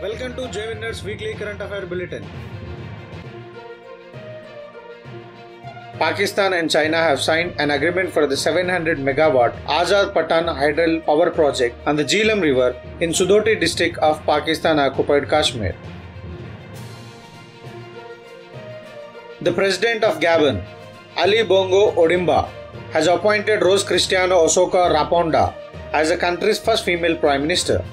Welcome to JWinner's Weekly Current Affair Bulletin. Pakistan and China have signed an agreement for the 700 megawatt Azad Patan Hydel Power Project on the Jhelum River in Sudoti district of Pakistan-occupied Kashmir. The President of Gabon, Ali Bongo Ondimba, has appointed Rose Cristiano Osoka Raponda as the country's first female Prime Minister.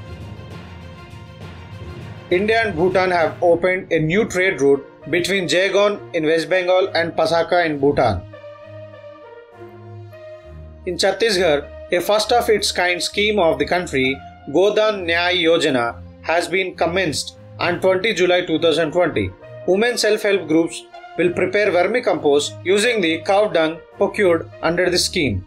India and Bhutan have opened a new trade route between Yangon in West Bengal and Pasaka in Bhutan. In Chhattisgarh, a first of its kind scheme of the country, Godan Nyay Yojana, has been commenced on 20 July 2020. Women self-help groups will prepare vermicompost using the cow dung procured under the scheme.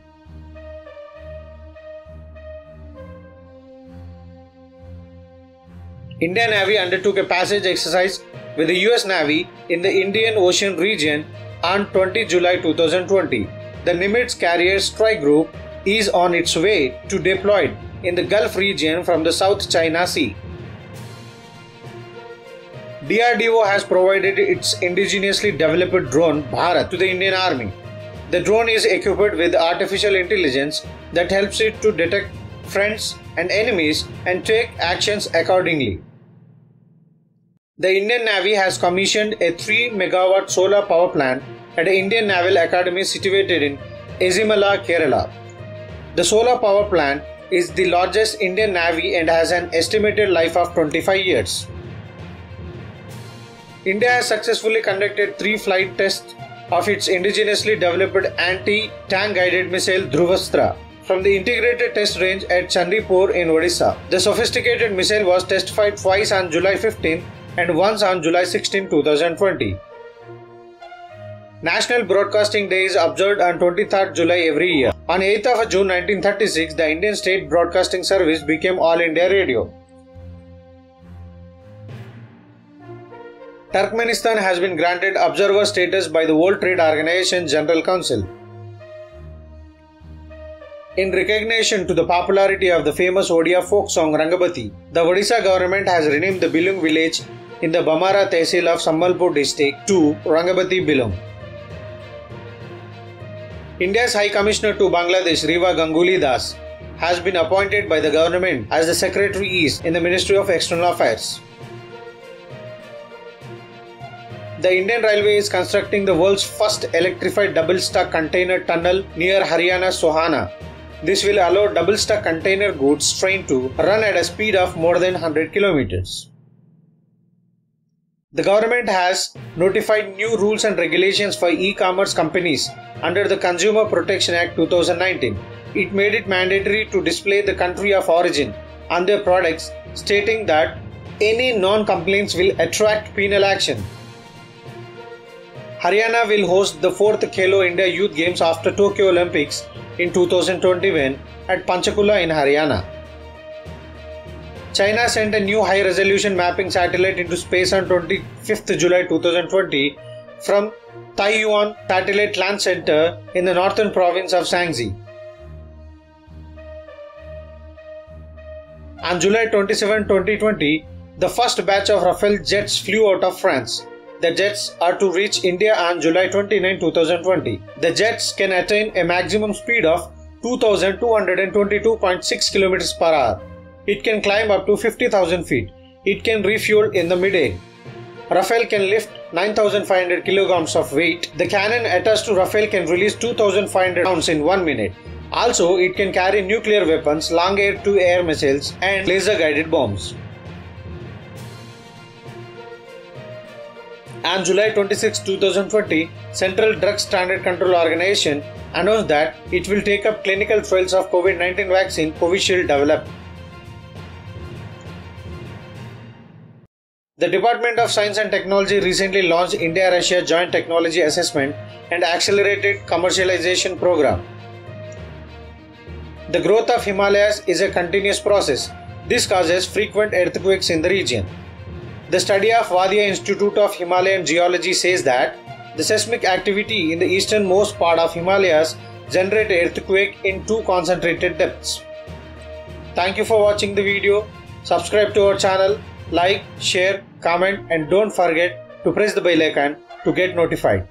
Indian Navy undertook a passage exercise with the US Navy in the Indian Ocean region on 20 July 2020. The Nimitz Carrier Strike Group is on its way to deployed in the Gulf region from the South China Sea. DRDO has provided its indigenously developed drone Bharat to the Indian Army. The drone is equipped with artificial intelligence that helps it to detect friends and enemies and take actions accordingly. The Indian Navy has commissioned a 3 megawatt solar power plant at the Indian Naval Academy situated in Ezimala, Kerala. The solar power plant is the largest Indian Navy and has an estimated life of 25 years. India has successfully conducted 3 flight tests of its indigenously developed anti-tank guided missile Dhruvastra from the integrated test range at Chandipur in Odisha. The sophisticated missile was testified twice on July 15 and once on July 16, 2020. National Broadcasting Day is observed on 23rd July every year. On 8th of June 1936, the Indian State Broadcasting Service became All India Radio. Turkmenistan has been granted observer status by the World Trade Organization General Council. In recognition to the popularity of the famous Odia folk song Rangabati, the Odisha government has renamed the Bilung village in the Bamara Tehsil of Sambalpur district to Rangabati Bilung. India's High Commissioner to Bangladesh, Riva Ganguly Das, has been appointed by the government as the Secretary East in the Ministry of External Affairs. The Indian Railway is constructing the world's first electrified double-stack container tunnel near Haryana's Sohana. This will allow double-stack container goods train to run at a speed of more than 100 kilometers. The government has notified new rules and regulations for e-commerce companies under the Consumer Protection Act 2019. It made it mandatory to display the country of origin on their products, stating that any non-compliance will attract penal action. Haryana will host the 4th Khelo India Youth Games after Tokyo Olympics in 2021 at Panchakula in Haryana. China sent a new high-resolution mapping satellite into space on 25th July 2020 from Taiyuan Satellite Launch Center in the northern province of Shaanxi. On July 27, 2020, the first batch of Rafale jets flew out of France. The jets are to reach India on July 29, 2020. The jets can attain a maximum speed of 2,222.6 km per hour. It can climb up to 50,000 feet. It can refuel in the mid-air. Rafale can lift 9,500 kilograms of weight. The cannon attached to Rafale can release 2,500 rounds in 1 minute. Also, it can carry nuclear weapons, long air-to-air missiles, and laser-guided bombs. On July 26, 2020, Central Drugs Standard Control Organization announced that it will take up clinical trials of COVID-19 vaccine Covishield developed. The Department of Science and Technology recently launched India-Russia Joint Technology Assessment and Accelerated Commercialization Program. The growth of Himalayas is a continuous process. This causes frequent earthquakes in the region. The study of Wadia Institute of Himalayan Geology says that the seismic activity in the easternmost part of Himalayas generate an earthquake in 2 concentrated depths. Thank you for watching the video. Subscribe to our channel like, share, comment, and don't forget to press the bell icon to get notified.